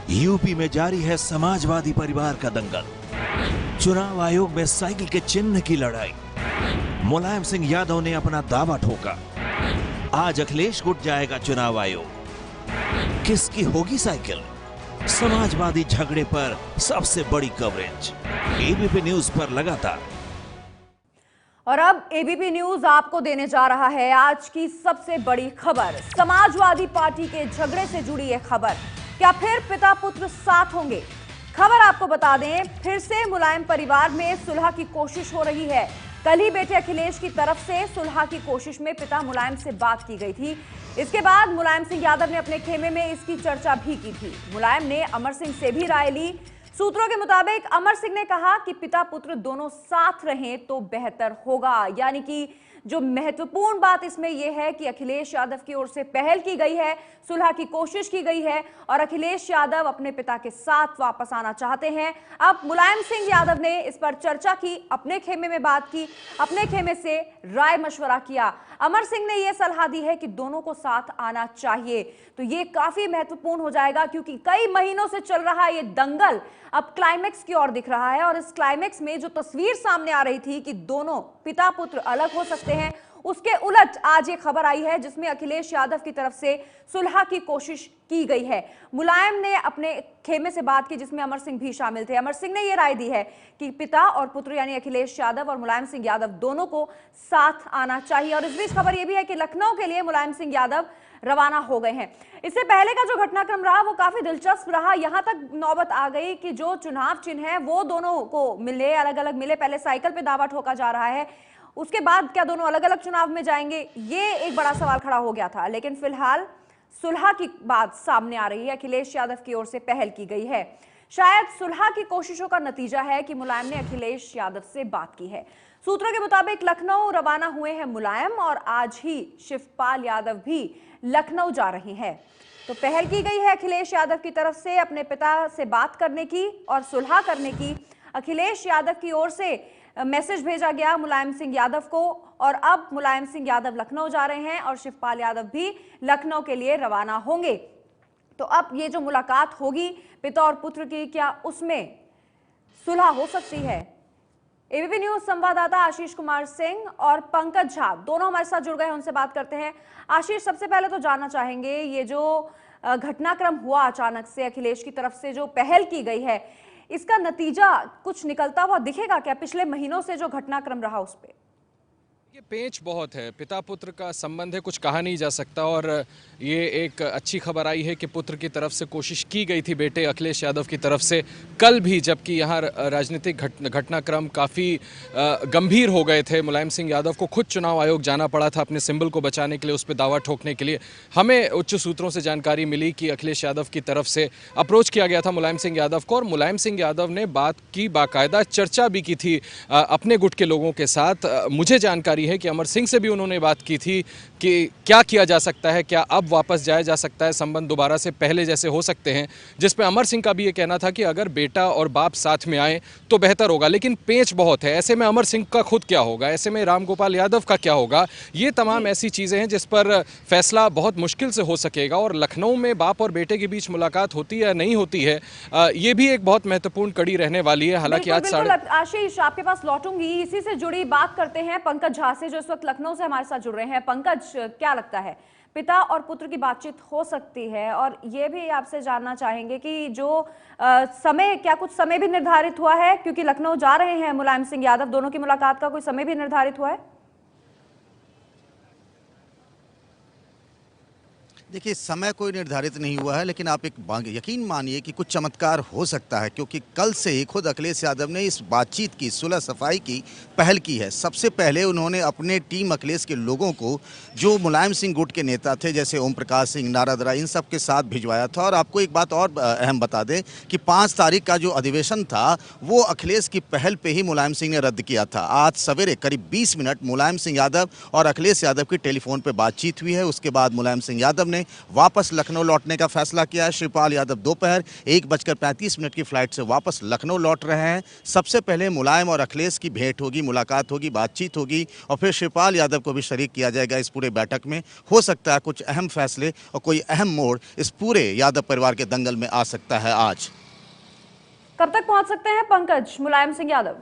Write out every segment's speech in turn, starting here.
UP में जारी है समाजवादी परिवार का दंगल। चुनाव आयोग में साइकिल के चिन्ह की लड़ाई। मुलायम सिंह यादव ने अपना दावा ठोका। आज अखिलेश गुट जाएगा चुनाव आयोग। किसकी होगी साइकिल? समाजवादी झगड़े पर सबसे बड़ी कवरेज एबीपी न्यूज पर लगातार। और अब एबीपी न्यूज आपको देने जा रहा है आज की सबसे बड़ी खबर। समाजवादी पार्टी के झगड़े से जुड़ी यह खबर। क्या फिर पिता पुत्र साथ होंगे? खबर आपको बता दें, फिर से मुलायम परिवार में सुलह की कोशिश हो रही है। कल ही बेटे अखिलेश की तरफ से सुलह की कोशिश में पिता मुलायम से बात की गई थी। इसके बाद मुलायम सिंह यादव ने अपने खेमे में इसकी चर्चा भी की थी। मुलायम ने अमर सिंह से भी राय ली। सूत्रों के मुताबिक अमर सिंह ने कहा कि पिता पुत्र दोनों साथ रहें तो बेहतर होगा। यानी कि जो महत्वपूर्ण बात इसमें यह है कि अखिलेश यादव की ओर से पहल की गई है, सुलह की कोशिश की गई है और अखिलेश यादव अपने पिता के साथ वापस आना चाहते हैं। अब मुलायम सिंह यादव ने इस पर चर्चा की, अपने खेमे में बात की, अपने खेमे से राय मशवरा किया। अमर सिंह ने यह सलाह दी है कि दोनों को साथ आना चाहिए। तो ये काफी महत्वपूर्ण हो जाएगा क्योंकि कई महीनों से चल रहा ये दंगल अब क्लाइमेक्स की ओर दिख रहा है। और इस क्लाइमेक्स में जो तस्वीर सामने आ रही थी कि दोनों पिता पुत्र अलग हो सकते हैं, उसके उलट आज ये खबर आई है जिसमें अखिलेश यादव की तरफ से सुलह की कोशिश की गई है। मुलायम ने अपने खेमे से बात की जिसमें अमर सिंह भी शामिल थे। अमर सिंह ने यह राय दी है कि पिता और पुत्र यानी अखिलेश यादव और मुलायम सिंह यादव दोनों को साथ आना चाहिए। और इस बीच खबर यह भी है कि लखनऊ के लिए मुलायम सिंह यादव रवाना हो गए हैं। इससे पहले का जो घटनाक्रम रहा वो काफी दिलचस्प रहा। यहां तक नौबत आ गई कि जो चुनाव चिन्ह है वो दोनों को मिले, अलग अलग मिले। पहले साइकिल पे दावा ठोका जा रहा है, उसके बाद क्या दोनों अलग अलग चुनाव में जाएंगे, ये एक बड़ा सवाल खड़ा हो गया था। लेकिन फिलहाल सुलह की बात सामने आ रही है, अखिलेश यादव की ओर से पहल की गई है। शायद सुलह की कोशिशों का नतीजा है कि मुलायम ने अखिलेश यादव से बात की है। सूत्रों के मुताबिक लखनऊ रवाना हुए हैं मुलायम और आज ही शिवपाल यादव भी लखनऊ जा रहे हैं। तो पहल की गई है अखिलेश यादव की तरफ से अपने पिता से बात करने की और सुलह करने की। अखिलेश यादव की ओर से मैसेज भेजा गया मुलायम सिंह यादव को और अब मुलायम सिंह यादव लखनऊ जा रहे हैं और शिवपाल यादव भी लखनऊ के लिए रवाना होंगे। तो अब ये जो मुलाकात होगी पिता और पुत्र की, क्या उसमें सुलह हो सकती है? एबीपी न्यूज संवाददाता आशीष कुमार सिंह और पंकज झा दोनों हमारे साथ जुड़ गए, उनसे बात करते हैं। आशीष, सबसे पहले तो जानना चाहेंगे ये जो घटनाक्रम हुआ अचानक से अखिलेश की तरफ से जो पहल की गई है, इसका नतीजा कुछ निकलता हुआ दिखेगा क्या? पिछले महीनों से जो घटनाक्रम रहा उस पे ये पेंच बहुत है, पिता पुत्र का संबंध है, कुछ कहा नहीं जा सकता। और ये एक अच्छी खबर आई है कि पुत्र की तरफ से कोशिश की गई थी बेटे अखिलेश यादव की तरफ से कल भी, जबकि यहाँ राजनीतिक घटनाक्रम काफ़ी गंभीर हो गए थे। मुलायम सिंह यादव को खुद चुनाव आयोग जाना पड़ा था अपने सिंबल को बचाने के लिए, उस पर दावा ठोकने के लिए। हमें उच्च सूत्रों से जानकारी मिली कि अखिलेश यादव की तरफ से अप्रोच किया गया था मुलायम सिंह यादव को और मुलायम सिंह यादव ने बात की, बाकायदा चर्चा भी की थी अपने गुट के लोगों के साथ। मुझे जानकारी है कि अमर सिंह से भी उन्होंने बात की थी कि क्या किया जा सकता है, क्या अब वापस जाया जा सकता है, संबंध दोबारा से पहले जैसे हो सकते हैं। जिस पे अमर सिंह का भी ये कहना था कि अगर बेटा और बाप साथ में आए तो बेहतर होगा। लेकिन पेंच बहुत है, ऐसे में अमर सिंह का खुद क्या होगा, ऐसे में रामगोपाल यादव का क्या होगा, ये तमाम ऐसी चीज़ें हैं जिस पर फैसला बहुत मुश्किल से हो सकेगा। और लखनऊ में बाप और बेटे के बीच मुलाकात होती है या नहीं होती है, ये भी एक बहुत महत्वपूर्ण कड़ी रहने वाली है। हालांकि आज आशीष आपके पास लौटूंगी, इसी से जुड़ी बात करते हैं पंकज झा से जो इस वक्त लखनऊ से हमारे साथ जुड़ रहे हैं। पंकज, क्या लगता है पिता और पुत्र की बातचीत हो सकती है? और ये भी आपसे जानना चाहेंगे कि जो समय, क्या कुछ समय भी निर्धारित हुआ है? क्योंकि लखनऊ जा रहे हैं मुलायम सिंह यादव, दोनों की मुलाकात का कोई समय भी निर्धारित हुआ है? देखिए, समय कोई निर्धारित नहीं हुआ है, लेकिन आप एक यकीन मानिए कि कुछ चमत्कार हो सकता है, क्योंकि कल से ही खुद अखिलेश यादव ने इस बातचीत की, सुलह सफाई की पहल की है। सबसे पहले उन्होंने अपने टीम अखिलेश के लोगों को, जो मुलायम सिंह गुट के नेता थे जैसे ओम प्रकाश सिंह, नारद राय, इन सब के साथ भिजवाया था। और आपको एक बात और अहम बता दें कि 5 तारीख का जो अधिवेशन था वो अखिलेश की पहल पर ही मुलायम सिंह ने रद्द किया था। आज सवेरे करीब 20 मिनट मुलायम सिंह यादव और अखिलेश यादव की टेलीफोन पर बातचीत हुई है। उसके बाद मुलायम सिंह यादव ने ने वापस लखनऊ लौटने का फैसला किया है। शिवपाल यादव दोपहर 1:35 की फ्लाइट से वापस लखनऊ लौट रहे हैं। सबसे पहले मुलायम और अखिलेश की भेंट होगी, मुलाकात होगी, बातचीत होगी और फिर शिवपाल यादव को भी शरीक किया जाएगा इस पूरे बैठक में। हो सकता है कुछ अहम फैसले और कोई अहम मोड़ इस पूरे यादव परिवार के दंगल में आ सकता है आज। कब तक पहुंच सकते हैं पंकज मुलायम सिंह यादव?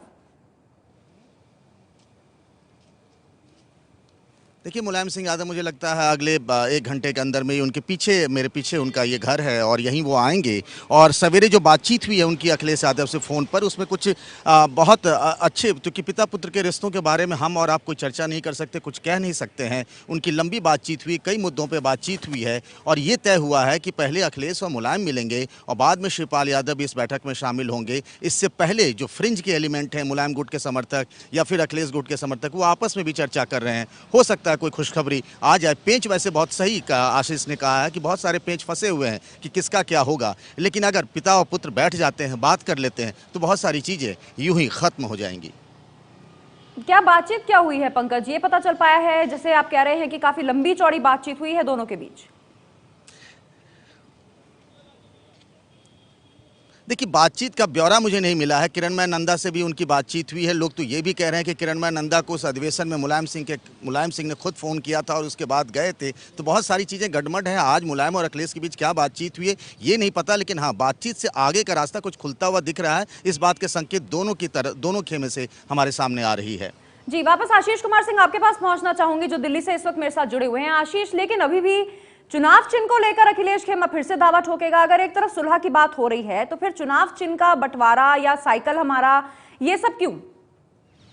देखिए, मुलायम सिंह यादव मुझे लगता है अगले 1 घंटे के अंदर में ही उनके पीछे, मेरे पीछे उनका ये घर है और यहीं वो आएंगे। और सवेरे जो बातचीत हुई है उनकी अखिलेश यादव से फ़ोन पर, उसमें कुछ बहुत अच्छे, क्योंकि पिता पुत्र के रिश्तों के बारे में हम और आप कोई चर्चा नहीं कर सकते, कुछ कह नहीं सकते हैं। उनकी लंबी बातचीत हुई, कई मुद्दों पर बातचीत हुई है और ये तय हुआ है कि पहले अखिलेश और मुलायम मिलेंगे और बाद में शिवपाल यादव भी इस बैठक में शामिल होंगे। इससे पहले जो फ्रिंज के एलिमेंट हैं, मुलायम गुट के समर्थक या फिर अखिलेश गुट के समर्थक, वो आपस में भी चर्चा कर रहे हैं। हो सकता है कोई खुशखबरी आ जाए। पेंच वैसे बहुत सही का आशीष ने कहा है कि बहुत सारे पेंच फंसे हुए हैं कि किसका क्या होगा, लेकिन अगर पिता और पुत्र बैठ जाते हैं, बात कर लेते हैं तो बहुत सारी चीजें यूं ही खत्म हो जाएंगी। क्या बातचीत क्या हुई है पंकज, ये पता चल पाया है? जैसे आप कह रहे हैं कि काफी लंबी चौड़ी बातचीत हुई है दोनों के बीच। देखिए, बातचीत का ब्यौरा मुझे नहीं मिला है। किरणमय नंदा से भी उनकी बातचीत हुई है। लोग तो ये भी कह रहे हैं कि किरणमय नंदा को उस अधिवेशन में मुलायम सिंह ने खुद फ़ोन किया था और उसके बाद गए थे। तो बहुत सारी चीज़ें गड़बड़ हैं। आज मुलायम और अखिलेश के बीच क्या बातचीत हुई है ये नहीं पता, लेकिन हाँ, बातचीत से आगे का रास्ता कुछ खुलता हुआ दिख रहा है। इस बात के संकेत दोनों खेमे से हमारे सामने आ रही है। जी, वापस आशीष कुमार सिंह आपके पास पहुंचना चाहूंगी जो दिल्ली से इस वक्त मेरे साथ जुड़े हुए हैं। आशीष, लेकिन अभी भी चुनाव चिन्ह को लेकर अखिलेश खेमा फिर से दावा ठोकेगा। अगर एक तरफ सुलह की बात हो रही है तो फिर चुनाव चिन्ह का बंटवारा या साइकिल हमारा, ये सब क्यों?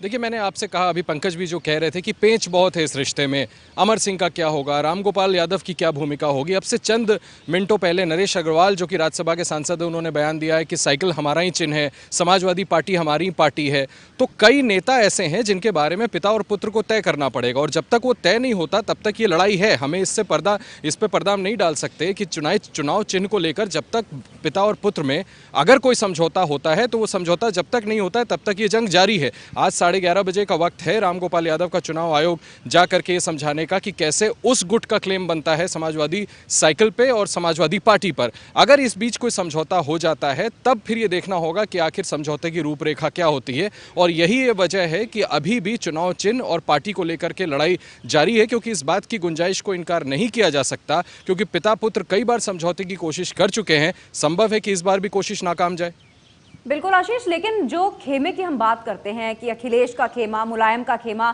देखिए, मैंने आपसे कहा, अभी पंकज भी जो कह रहे थे कि पेंच बहुत है इस रिश्ते में, अमर सिंह का क्या होगा, रामगोपाल यादव की क्या भूमिका होगी। अब से चंद मिनटों पहले नरेश अग्रवाल जो कि राज्यसभा के सांसद हैं, उन्होंने बयान दिया है कि साइकिल हमारा ही चिन्ह है, समाजवादी पार्टी हमारी पार्टी है। तो कई नेता ऐसे हैं जिनके बारे में पिता और पुत्र को तय करना पड़ेगा और जब तक वो तय नहीं होता तब तक ये लड़ाई है। हमें इस पर पर्दा हम नहीं डाल सकते कि चुनाव चिन्ह को लेकर जब तक पिता और पुत्र में अगर कोई समझौता होता है तो वो समझौता जब तक नहीं होता है तब तक ये जंग जारी है। आज 11:30 बजे का वक्त है रामगोपाल यादव का चुनाव आयोग जा करके ये समझाने का कि कैसे उस गुट का क्लेम बनता है समाजवादी साइकिल पे और समाजवादी पार्टी पर। अगर इस बीच कोई समझौता हो जाता है तब फिर ये देखना होगा कि आखिर समझौते की रूपरेखा क्या होती है। और यही ये वजह है कि अभी भी चुनाव चिन्ह और पार्टी को लेकर के लड़ाई जारी है, क्योंकि इस बात की गुंजाइश को इनकार नहीं किया जा सकता, क्योंकि पिता पुत्र कई बार समझौते की कोशिश कर चुके हैं। संभव है कि इस बार भी कोशिश नाकाम जाए। बिल्कुल आशीष, लेकिन जो खेमे की हम बात करते हैं कि अखिलेश का खेमा, मुलायम का खेमा,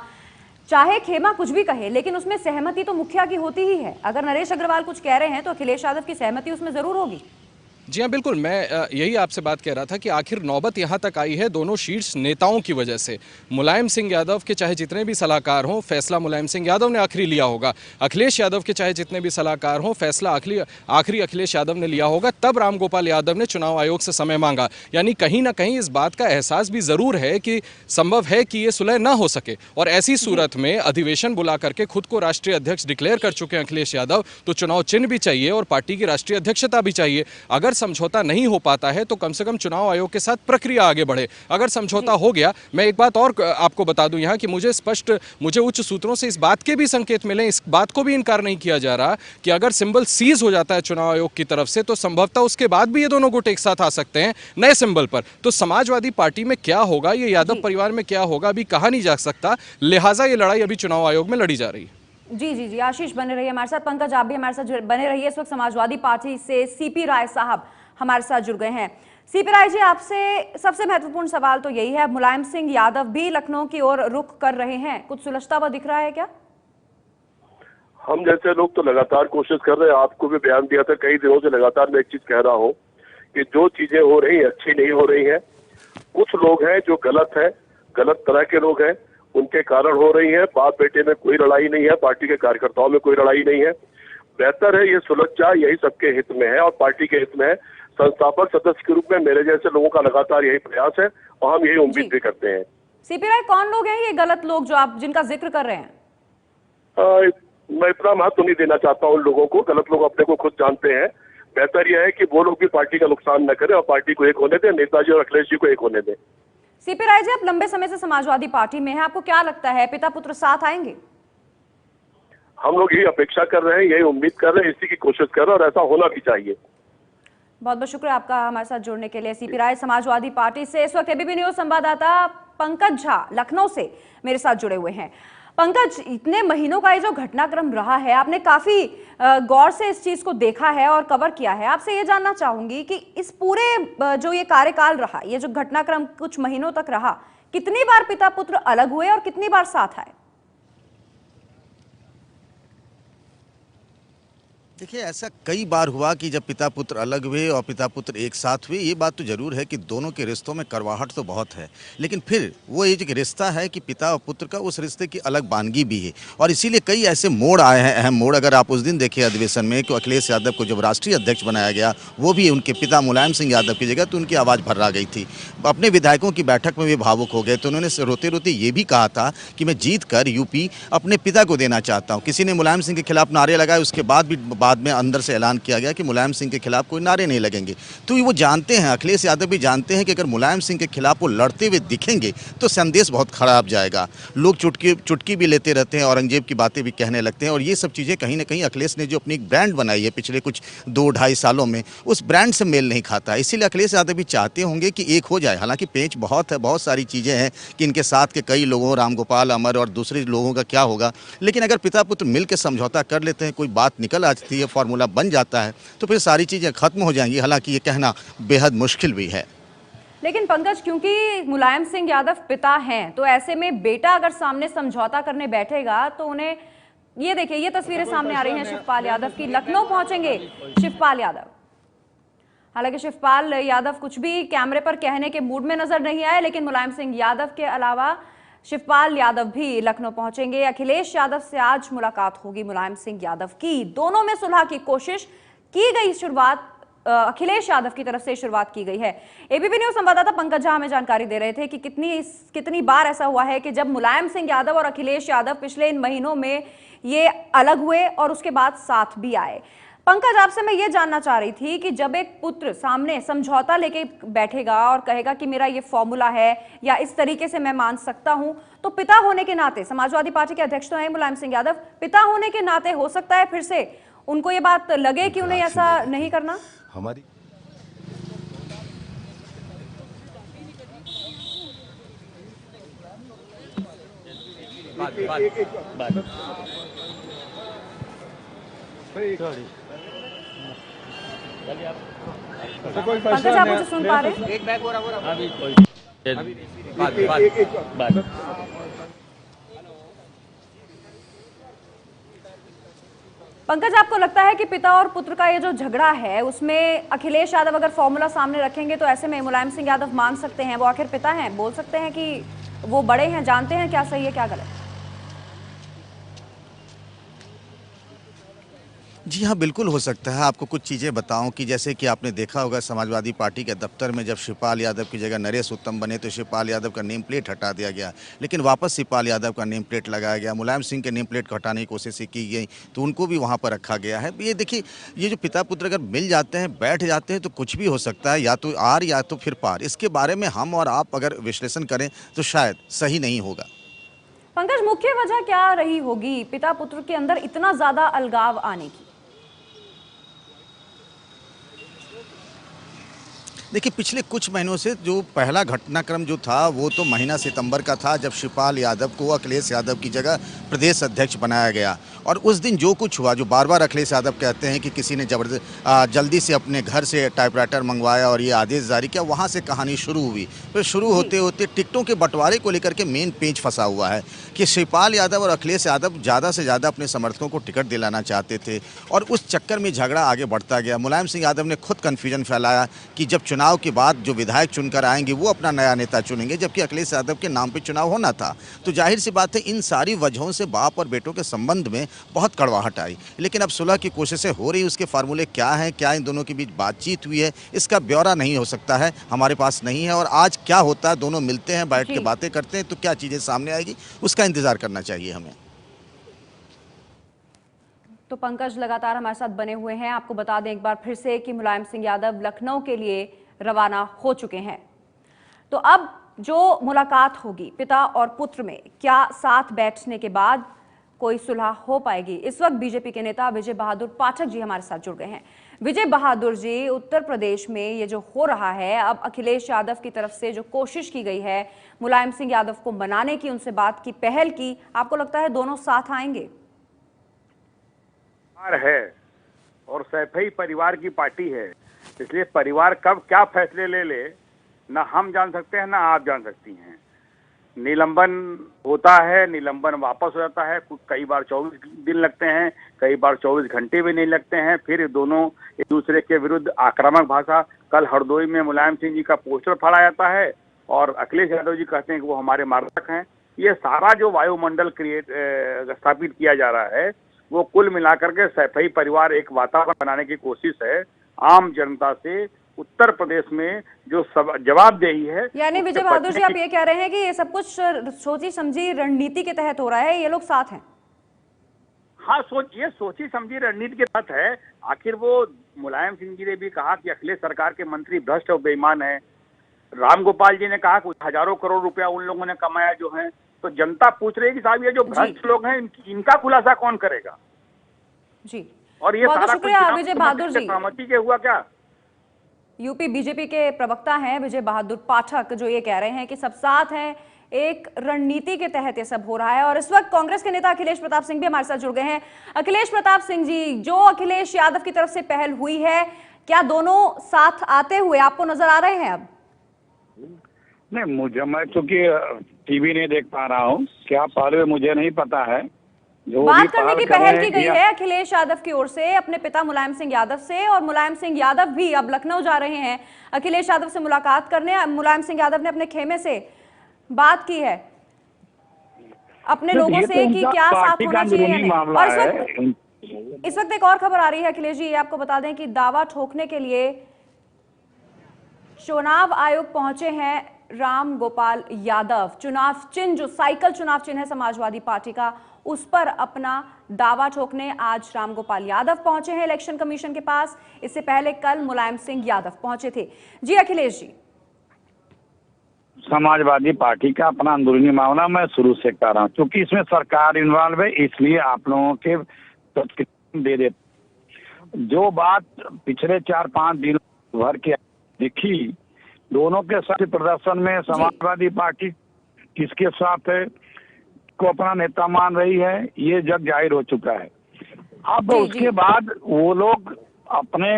चाहे खेमा कुछ भी कहे लेकिन उसमें सहमति तो मुखिया की होती ही है। अगर नरेश अग्रवाल कुछ कह रहे हैं तो अखिलेश यादव की सहमति उसमें जरूर होगी। जी हाँ, बिल्कुल, मैं यही आपसे बात कह रहा था कि आखिर नौबत यहाँ तक आई है दोनों शीर्ष नेताओं की वजह से। मुलायम सिंह यादव के चाहे जितने भी सलाहकार हों, फैसला मुलायम सिंह यादव ने आखिरी लिया होगा। अखिलेश यादव के चाहे जितने भी सलाहकार हों, फैसला आखिरी अखिलेश यादव ने लिया होगा। तब रामगोपाल यादव ने चुनाव आयोग से समय मांगा। यानी कहीं ना कहीं इस बात का एहसास भी ज़रूर है कि संभव है कि ये सुलह ना हो सके। और ऐसी सूरत में अधिवेशन बुला करके खुद को राष्ट्रीय अध्यक्ष डिक्लेयर कर चुके हैं अखिलेश यादव, तो चुनाव चिन्ह भी चाहिए और पार्टी की राष्ट्रीय अध्यक्षता भी चाहिए। अगर समझौता नहीं हो पाता है तो कम से कम चुनाव आयोग के साथ प्रक्रिया आगे बढ़े। अगर समझौता हो गया, मैं एक बात और आपको बता दूं यहाँ कि मुझे उच्च सूत्रों से इस बात के भी संकेत मिले, इस बात को भी इनकार नहीं किया जा रहा कि अगर सिंबल सीज हो जाता है चुनाव आयोग की तरफ से तो संभवतः उसके बाद भी ये दोनों गुट एक साथ आ सकते हैं नए सिंबल पर। तो समाजवादी पार्टी में क्या होगा, ये यादव परिवार में क्या होगा, अभी कहा नहीं जा सकता। लिहाजा ये लड़ाई अभी चुनाव आयोग में लड़ी जा रही है। जी, आशीष बने रहिए हमारे साथ, पंकज आप भी हमारे साथ बने रहिए। इस वक्त समाजवादी पार्टी से सीपी राय साहब हमारे साथ जुड़ गए हैं। सीपी राय जी, आपसे सबसे महत्वपूर्ण सवाल तो यही है, मुलायम सिंह यादव भी लखनऊ की ओर रुख कर रहे हैं, कुछ सुलझता हुआ दिख रहा है क्या? हम जैसे लोग तो लगातार कोशिश कर रहे हैं। आपको भी बयान दिया था, कई दिनों से लगातार मैं एक चीज कह रहा हूँ कि जो चीजें हो रही हैं अच्छी नहीं हो रही हैं। कुछ लोग हैं जो गलत है, गलत तरह के लोग हैं, उनके कारण हो रही है। बाप बेटे में कोई लड़ाई नहीं है, पार्टी के कार्यकर्ताओं में कोई लड़ाई नहीं है। बेहतर है ये सुलझ जाए, यही सबके हित में है और पार्टी के हित में है। संस्थापक सदस्य के रूप में मेरे जैसे लोगों का लगातार यही प्रयास है और हम यही उम्मीद भी करते हैं। सीपी राय, कौन लोग हैं ये गलत लोग जो आप जिनका जिक्र कर रहे हैं? मैं इतना महत्व नहीं देना चाहता उन लोगों को, गलत लोग अपने को खुद जानते हैं। बेहतर यह है कि वो लोग भी पार्टी का नुकसान न करें और पार्टी को एक होने दें, नेताजी और अखिलेश जी को एक होने दें। सीपी राय जी, आप लंबे समय से समाजवादी पार्टी में हैं, आपको क्या लगता है पिता पुत्र साथ आएंगे? हम लोग यही अपेक्षा कर रहे हैं, यही उम्मीद कर रहे हैं, इसी की कोशिश कर रहे हैं और ऐसा होना भी चाहिए। बहुत बहुत शुक्रिया आपका हमारे साथ जुड़ने के लिए। सीपी राय समाजवादी पार्टी से इस वक्त एबीपी न्यूज संवाददाता पंकज झा लखनऊ से मेरे साथ जुड़े हुए हैं। पंकज, इतने महीनों का ये जो घटनाक्रम रहा है, आपने काफी गौर से इस चीज को देखा है और कवर किया है। आपसे ये जानना चाहूंगी कि इस पूरे जो ये कार्यकाल रहा, ये जो घटनाक्रम कुछ महीनों तक रहा, कितनी बार पिता पुत्र अलग हुए और कितनी बार साथ आए? देखिए, ऐसा कई बार हुआ कि जब पिता पुत्र अलग हुए और पिता पुत्र एक साथ हुए। ये बात तो जरूर है कि दोनों के रिश्तों में कड़वाहट तो बहुत है, लेकिन फिर वो ये जो रिश्ता है कि पिता और पुत्र का, उस रिश्ते की अलग वानगी भी है। और इसीलिए कई ऐसे मोड़ आए हैं, अहम मोड़। अगर आप उस दिन देखें अधिवेशन में कि अखिलेश यादव को जब राष्ट्रीय अध्यक्ष बनाया गया, वो भी उनके पिता मुलायम सिंह यादव की जगह, तो उनकी आवाज़ भर्रा गई थी। अपने विधायकों की बैठक में भी भावुक हो गए, तो उन्होंने रोते रोते ये भी कहा था कि मैं जीत कर यूपी अपने पिता को देना चाहता हूँ। किसी ने मुलायम सिंह के खिलाफ नारे लगाए, उसके बाद में अंदर से ऐलान किया गया कि मुलायम सिंह के खिलाफ कोई नारे नहीं लगेंगे। तो वो जानते हैं, अखिलेश यादव भी जानते हैं कि अगर मुलायम सिंह के खिलाफ वो लड़ते हुए दिखेंगे तो संदेश बहुत खराब जाएगा। लोग चुटकी भी लेते रहते हैं, औरंगजेब की बातें भी कहने लगते हैं। और ये सब चीज़ें कहीं ना कहीं अखिलेश ने जो अपनी एक ब्रांड बनाई है पिछले कुछ 2-2.5 सालों में, उस ब्रांड से मेल नहीं खाता। इसीलिए अखिलेश यादव भी चाहते होंगे कि एक हो जाए। हालांकि पेच बहुत है, बहुत सारी चीज़ें हैं कि इनके साथ के कई लोगों, रामगोपाल, अमर और दूसरे लोगों का क्या होगा, लेकिन अगर पिता पुत्र मिल के समझौता कर लेते हैं, कोई बात निकल आती है, फॉर्मूला बन जाता है, तो फिर सारी चीज़ें खत्म हो जाएंगी। हालांकि ये कहना बेहद मुश्किल भी है। लेकिन पंकज, क्योंकि मुलायम सिंह यादव पिता हैं, तो ऐसे में बेटा अगर सामने समझौता करने बैठेगा तो उन्हें, ये देखिए, ये तस्वीरें सामने आ रही हैं शिवपाल यादव की। लखनऊ पहुंचेंगे शिवपाल यादव। हालांकि शिवपाल यादव कुछ भी कैमरे पर कहने के मूड में नजर नहीं आए, लेकिन मुलायम सिंह यादव के अलावा शिवपाल यादव भी लखनऊ पहुंचेंगे। अखिलेश यादव से आज मुलाकात होगी मुलायम सिंह यादव की। दोनों में सुलह की कोशिश की गई, शुरुआत अखिलेश यादव की तरफ से शुरुआत की गई है। एबीपी न्यूज संवाददाता पंकज झा हमें जानकारी दे रहे थे कि कितनी बार ऐसा हुआ है कि जब मुलायम सिंह यादव और अखिलेश यादव पिछले इन महीनों में ये अलग हुए और उसके बाद साथ भी आए। पंकज, आपसे मैं ये जानना चाह रही थी कि जब एक पुत्र सामने समझौता लेके बैठेगा और कहेगा कि मेरा ये फॉर्मूला है या इस तरीके से मैं मान सकता हूं, तो पिता होने के नाते, समाजवादी पार्टी के अध्यक्ष तो हैं मुलायम सिंह यादव, पिता होने के नाते हो सकता है फिर से उनको ये बात लगे कि उन्हें ऐसा नहीं करना। हमारी पंकज, आप मुझे सुन पा रहे हैं? पंकज, आपको लगता है कि पिता और पुत्र का ये जो झगड़ा है उसमें अखिलेश यादव अगर फॉर्मूला सामने रखेंगे तो ऐसे में मुलायम सिंह यादव मान सकते हैं, वो आखिर पिता हैं, बोल सकते हैं कि वो बड़े हैं, जानते हैं क्या सही है क्या गलत? जी हाँ, बिल्कुल हो सकता है। आपको कुछ चीज़ें बताऊं कि जैसे कि आपने देखा होगा समाजवादी पार्टी के दफ्तर में जब शिवपाल यादव की जगह नरेश उत्तम बने तो शिवपाल यादव का नेम प्लेट हटा दिया गया, लेकिन वापस शिवपाल यादव का नेम प्लेट लगाया गया। मुलायम सिंह के नेम प्लेट को हटाने की कोशिश की गई तो उनको भी वहाँ पर रखा गया है। ये देखिए, ये जो पिता पुत्र अगर मिल जाते हैं, बैठ जाते हैं, तो कुछ भी हो सकता है, या तो आर या तो फिर पार। इसके बारे में हम और आप अगर विश्लेषण करें तो शायद सही नहीं होगा। पंकज, मुख्य वजह क्या रही होगी पिता पुत्र के अंदर इतना ज्यादा अलगाव आने की? देखिए, पिछले कुछ महीनों से जो पहला घटनाक्रम जो था वो तो महीना सितंबर का था, जब शिवपाल यादव को अखिलेश यादव की जगह प्रदेश अध्यक्ष बनाया गया। और उस दिन जो कुछ हुआ, जो बार बार अखिलेश यादव कहते हैं कि किसी ने जल्दी से अपने घर से टाइपराइटर मंगवाया और ये आदेश जारी किया, वहाँ से कहानी शुरू हुई। फिर शुरू होते होते टिकटों के बंटवारे को लेकर के मेन पेंच फंसा हुआ है कि शिवपाल यादव और अखिलेश यादव ज़्यादा से ज़्यादा अपने समर्थकों को टिकट दिलाना चाहते थे और उस चक्कर में झगड़ा आगे बढ़ता गया। मुलायम सिंह यादव ने खुद कन्फ्यूजन फैलाया कि जब चुनाव के बाद जो विधायक चुनकर आएंगे वो अपना नया नेता चुनेंगे, जबकि अखिलेश यादव के नाम पर चुनाव होना था। तो जाहिर सी बात है, इन सारी वजहों से बाप और बेटों के संबंध में बहुत कड़वाहट आई। लेकिन अब सुलह की कोशिशें हो रही, उसके फार्मूले क्या हैं, क्या इन दोनों के बीच बातचीत हुई है, इसका ब्यौरा नहीं हो सकता है, हमारे पास नहीं है। और आज क्या होता है, दोनों मिलते हैं, बैठ के बातें करते हैं तो क्या चीज़ें सामने आएगी, उसका इंतजार करना चाहिए हमें। तो पंकज लगातार हमारे साथ बने हुए हैं। आपको बता दें एक बार फिर से कि मुलायम सिंह यादव लखनऊ के लिए रवाना हो चुके हैं। तो अब जो मुलाकात होगी पिता और पुत्र में, क्या साथ बैठने के बाद कोई सुलह हो पाएगी। इस वक्त बीजेपी के नेता विजय बहादुर पाठक जी हमारे साथ जुड़ गए हैं। विजय बहादुर जी, उत्तर प्रदेश में ये जो हो रहा है, अब अखिलेश यादव की तरफ से जो कोशिश की गई है मुलायम सिंह यादव को मनाने की, उनसे बात की, पहल की, आपको लगता है दोनों साथ आएंगे? है और सैफई परिवार की पार्टी है, इसलिए परिवार कब क्या फैसले ले ले ना हम जान सकते हैं ना आप जान सकती हैं। निलंबन होता है, निलंबन वापस हो जाता है, कई बार 24 दिन लगते हैं, कई बार 24 घंटे भी नहीं लगते हैं, फिर दोनों एक दूसरे के विरुद्ध आक्रामक भाषा। कल हरदोई में मुलायम सिंह जी का पोस्टर फाड़ा जाता है और अखिलेश यादव जी कहते हैं कि वो हमारे मार्गदर्शक हैं। ये सारा जो वायुमंडल स्थापित किया जा रहा है वो कुल मिलाकर के सैफई परिवार एक वातावरण बनाने की कोशिश है आम जनता से उत्तर प्रदेश में जो जवाबदेही है। यानी विजय बहादुर जी, आप ये कह रहे हैं कि ये सब कुछ सोची समझी रणनीति के तहत हो रहा है, ये लोग साथ हैं? हाँ, सोची समझी रणनीति के तहत है। आखिर वो मुलायम सिंह जी ने भी कहा कि अखिलेश सरकार के मंत्री भ्रष्ट और बेईमान है। राम गोपाल जी ने कहा कि हजारों करोड़ रुपया उन लोगों ने कमाया जो है। तो जनता पूछ रही है कि साहब ये जो भ्रष्ट लोग हैं इनका खुलासा कौन करेगा? जी, और ये बहुत शुक्रिया विजय बहादुर जी। सहमति के हुआ क्या? यूपी बीजेपी के प्रवक्ता हैं विजय बहादुर पाठक, जो ये कह रहे हैं कि सब साथ हैं, एक रणनीति के तहत ये सब हो रहा है। और इस वक्त कांग्रेस के नेता अखिलेश प्रताप सिंह भी हमारे साथ जुड़ गए हैं। अखिलेश प्रताप सिंह जी, जो अखिलेश यादव की तरफ से पहल हुई है, क्या दोनों साथ आते हुए आपको नजर आ रहे हैं? अब नहीं, मैं चूंकि टीवी नहीं देख पा रहा हूँ, क्या पहले मुझे नहीं पता है। जो बात करने की पहल की गई है अखिलेश यादव की ओर से अपने पिता मुलायम सिंह यादव से, और मुलायम सिंह यादव भी अब लखनऊ जा रहे हैं अखिलेश यादव से मुलाकात करने। मुलायम सिंह यादव ने अपने खेमे से बात की है अपने लोगों से कि क्या साथ होना चाहिए। और इस वक्त एक और खबर आ रही है अखिलेश जी, आपको बता दें कि दावा ठोकने के लिए चुनाव आयोग पहुंचे हैं राम गोपाल यादव। चुनाव चिन्ह, जो साइकिल चुनाव चिन्ह है समाजवादी पार्टी का, उस पर अपना दावा ठोकने आज राम गोपाल यादव पहुंचे हैं इलेक्शन कमीशन के पास। इससे पहले कल मुलायम सिंह यादव पहुंचे थे। जी अखिलेश जी, समाजवादी पार्टी का अपना अंदरूनी मामला मैं शुरू से कर रहा हूँ, क्योंकि इसमें सरकार इन्वॉल्व है, इसलिए आप लोगों के दे दे। जो बात पिछले 4-5 दिनों भर के दिखी, दोनों के साथ प्रदर्शन में समाजवादी पार्टी किसके साथ है, को अपना नेता मान रही है, ये जग जाहिर हो चुका है। अब उसके बाद वो लोग अपने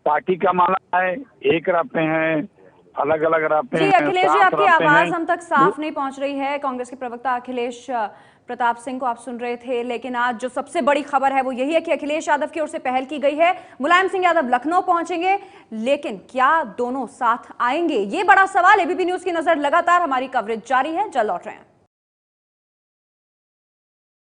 पार्टी का मामला है, एक रहते हैं, अलग अलग रहते हैं। अखिलेश जी, आपकी आवाज हम तक साफ नहीं पहुंच रही है। कांग्रेस के प्रवक्ता अखिलेश प्रताप सिंह को आप सुन रहे थे, लेकिन आज जो सबसे बड़ी खबर है वो यही है कि अखिलेश यादव की ओर से पहल की गई है। मुलायम सिंह यादव लखनऊ पहुंचेंगे, लेकिन क्या दोनों साथ आएंगे, ये बड़ा सवाल है। एबीपी न्यूज की नजर लगातार, हमारी कवरेज जारी है, जल्द लौट रहे हैं।